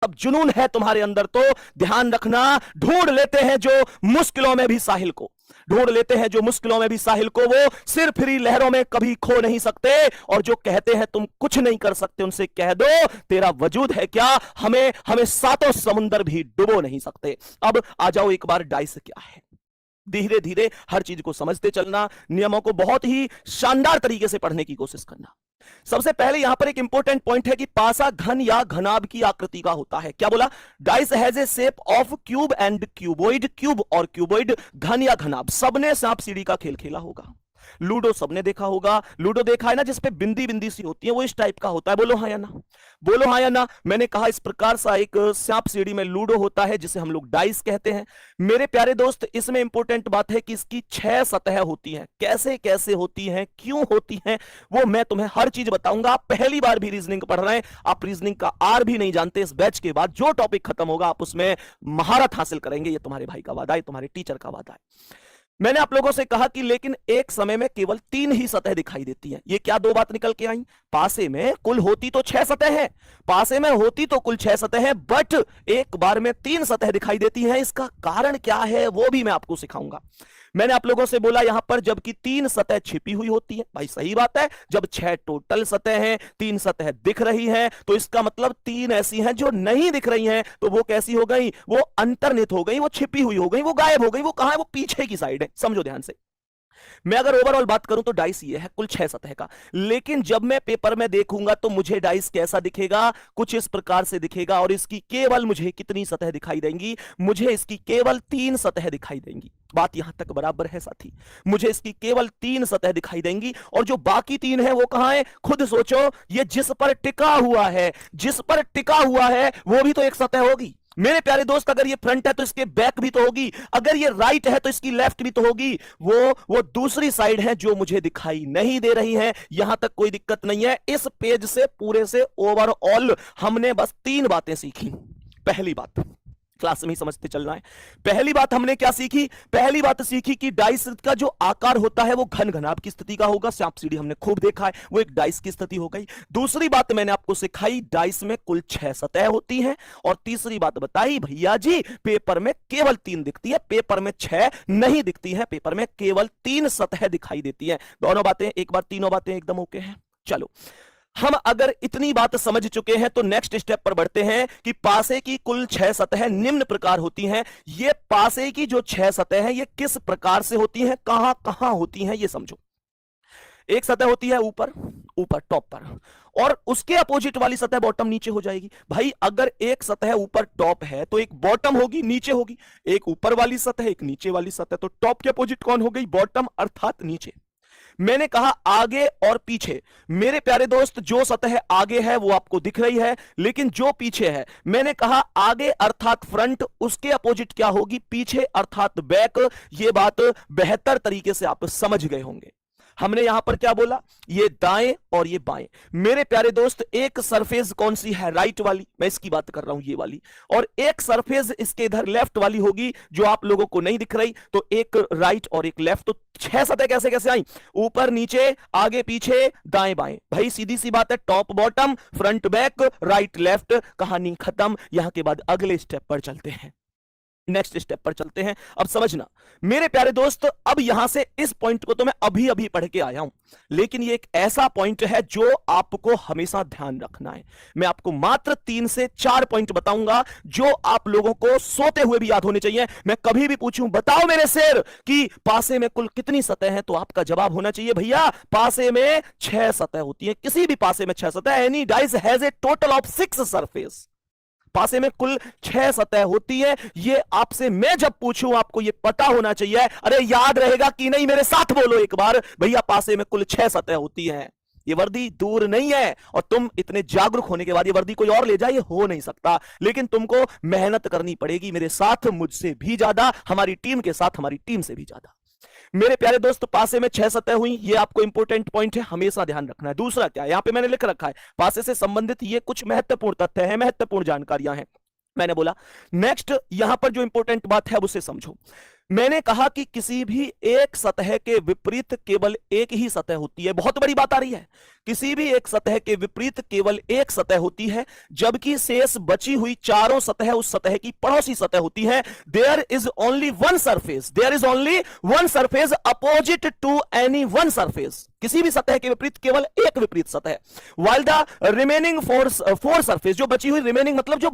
अब जुनून है तुम्हारे अंदर तो ध्यान रखना, ढूंढ लेते हैं जो मुश्किलों में भी साहिल को, ढूंढ लेते हैं जो मुश्किलों में भी साहिल को, वो सिर फिरी लहरों में कभी खो नहीं सकते। और जो कहते हैं तुम कुछ नहीं कर सकते, उनसे कह दो तेरा वजूद है क्या, हमें हमें सातों समुंदर भी डुबो नहीं सकते। अब आ जाओ एक बार डाइस क्या है, धीरे धीरे हर चीज को समझते चलना, नियमों को बहुत ही शानदार तरीके से पढ़ने की कोशिश करना। सबसे पहले यहां पर एक इंपॉर्टेंट पॉइंट है कि पासा घन या घनाभ की आकृति का होता है। क्या बोला? Dice has A shape of cube and cuboid, cube और क्यूबॉइड, घन या घनाभ। सबने सांप सीढ़ी का खेल खेला होगा, लूडो सबने देखा होगा, लूडो देखा है ना जिसपे बिंदी बिंदी सी होती है, वो इस टाइप का होता है। बोलो हाँ या ना, बोलो हाँ या ना। मैंने कहा इस प्रकार सा एक सांप सीढ़ी में लूडो होता है जिसे हम लोग डाइस कहते हैं। मेरे प्यारे दोस्त, इसमें इंपॉर्टेंट बात है कि इसकी 6 सतह होती हैं। कैसे कैसे होती हैं, क्यों होती हैं, वो मैं तुम्हें हर चीज बताऊंगा। आप पहली बार भी रीजनिंग पढ़ रहे हैं, आप रीजनिंग का आर भी नहीं जानते, इस बैच के बाद जो टॉपिक खत्म होगा आप उसमें महारत हासिल करेंगे। ये तुम्हारे भाई का वादा है, तुम्हारे टीचर का वादा है। मैंने आप लोगों से कहा कि लेकिन एक समय में केवल 3 ही सतह दिखाई देती हैं। ये क्या 2 बात निकल के आई? पासे में कुल होती तो 6 सतह हैं, पासे में होती तो कुल 6 सतह हैं, बट एक बार में 3 सतह दिखाई देती हैं। इसका कारण क्या है वो भी मैं आपको सिखाऊंगा। मैंने आप लोगों से बोला यहां पर जबकि 3 सतह छिपी हुई होती है, भाई सही बात है। जब 6 टोटल सतह हैं, 3 सतह दिख रही हैं, तो इसका मतलब 3 ऐसी हैं जो नहीं दिख रही हैं। तो वो कैसी हो गई? वो अंतर्निहित हो गई, वो छिपी हुई हो गई, वो गायब हो गई। वो कहां है? वो पीछे की साइड है। समझो ध्यान से। मैं अगर ओवरऑल बात करूं तो डाइस ये है कुल 6 सतह का, लेकिन जब मैं पेपर में देखूंगा तो मुझे डाइस कैसा दिखेगा? कुछ इस प्रकार से दिखेगा। और इसकी केवल मुझे कितनी सतह दिखाई देंगी? मुझे इसकी केवल 3 सतह दिखाई देंगी। बात यहां तक बराबर है साथी? मुझे इसकी केवल 3 सतह दिखाई देंगी, और जो बाकी 3 है वो कहां है? खुद सोचो। ये जिस पर टिका हुआ है, जिस पर टिका हुआ है वो भी तो एक सतह होगी मेरे प्यारे दोस्त। अगर ये फ्रंट है तो इसके बैक भी तो होगी, अगर ये राइट है तो इसकी लेफ्ट भी तो होगी। वो दूसरी साइड है जो मुझे दिखाई नहीं दे रही है। यहां तक कोई दिक्कत नहीं है। इस पेज से पूरे से ओवरऑल हमने बस 3 बातें सीखी। पहली बात, क्लास में ही समझते चलना है। पहली बात हमने क्या सीखी? पहली बात सीखी कि डाइस का जो आकार होता है वो घन घनाभ की स्थिति का होगा। सांप सीढ़ी हमने खूब देखा है, वो एक डाइस की स्थिति हो गई। दूसरी बात मैंने आपको सिखाई, डाइस में कुल 6 सतह होती हैं। और तीसरी बात बताई, भैया जी पेपर में केवल 3 दिखती है, पेपर में 6 नहीं दिखती है, पेपर में केवल 3 सतह दिखाई देती है। दोनों बातें एक बार, तीनों बातें एकदम ओके हैं। चलो, हम अगर इतनी बात समझ चुके हैं तो नेक्स्ट स्टेप पर बढ़ते हैं कि पासे की कुल 6 सतह निम्न प्रकार होती हैं। ये पासे की जो 6 सतह हैं ये किस प्रकार से होती हैं, कहां कहां होती हैं, ये समझो। एक सतह होती है ऊपर, ऊपर टॉप पर, और उसके अपोजिट वाली सतह बॉटम नीचे हो जाएगी। भाई अगर एक सतह ऊपर टॉप है तो एक बॉटम होगी, नीचे होगी। एक ऊपर वाली सतह, एक नीचे वाली सतह, तो टॉप के अपोजिट कौन हो गई? बॉटम, अर्थात नीचे। मैंने कहा आगे और पीछे। मेरे प्यारे दोस्त, जो सतह आगे है वो आपको दिख रही है, लेकिन जो पीछे है, मैंने कहा आगे अर्थात फ्रंट, उसके अपोजिट क्या होगी? पीछे अर्थात बैक। ये बात बेहतर तरीके से आप समझ गए होंगे। हमने यहां पर क्या बोला? ये दाएं और ये बाएं। मेरे प्यारे दोस्त, एक सरफेस कौन सी है? राइट वाली, मैं इसकी बात कर रहा हूं, ये वाली। और एक सरफेस इसके इधर लेफ्ट वाली होगी जो आप लोगों को नहीं दिख रही। तो एक राइट और एक लेफ्ट, तो 6 सतह कैसे कैसे आई? ऊपर नीचे, आगे पीछे, दाएं बाएं। भाई सीधी सी बात है, top bottom, front back, right left, कहानी खत्म। यहां के बाद अगले स्टेप पर चलते हैं, नेक्स्ट स्टेप पर चलते हैं। अब समझना मेरे प्यारे दोस्त, अब यहां से इस पॉइंट को तो मैं अभी अभी पढ़ के आया हूं, लेकिन ये एक ऐसा पॉइंट है जो आपको हमेशा ध्यान रखना है। मैं आपको मात्र 3 से 4 पॉइंट बताऊंगा जो आप लोगों को सोते हुए भी याद होने चाहिए। मैं कभी भी पूछूं बताओ मेरे शेर कि पासे में कुल कितनी सतह हैं, तो आपका जवाब होना चाहिए भैया पासे में 6 सतह होती है। किसी भी पासे में 6 सतह। Any dice has a total of 6 surface. पासे में कुल 6 सतह होती है। ये आपसे मैं जब पूछूं आपको ये पता होना चाहिए। अरे याद रहेगा कि नहीं, मेरे साथ बोलो एक बार, भैया पासे में कुल 6 सतह होती है। ये वर्दी दूर नहीं है, और तुम इतने जागरूक होने के बाद ये वर्दी कोई और ले जाए, ये हो नहीं सकता। लेकिन तुमको मेहनत करनी पड़ेगी मेरे साथ, मुझसे भी ज्यादा, हमारी टीम के साथ, हमारी टीम से भी ज्यादा। मेरे प्यारे दोस्त, पासे में 6 सतह हुई, ये आपको इंपॉर्टेंट पॉइंट है, हमेशा ध्यान रखना है। दूसरा क्या है, यहां पे मैंने लिख रखा है पासे से संबंधित ये कुछ महत्वपूर्ण तथ्य हैं, महत्वपूर्ण जानकारियां हैं। मैंने बोला नेक्स्ट, यहां पर जो इंपॉर्टेंट बात है उसे समझो। मैंने कहा कि किसी भी एक सतह के विपरीत केवल एक ही सतह होती है। बहुत बड़ी बात आ रही है। किसी भी एक सतह के विपरीत केवल एक सतह होती है, जबकि शेष बची हुई चारों सतह उस सतह की पड़ोसी सतह होती है। There is only one surface, there is only one surface opposite to any one surface. किसी भी सतह के विपरीत केवल एक विपरीत सतह। While the remaining four surface, जो बची हुई रिमेनिंग मतलब जो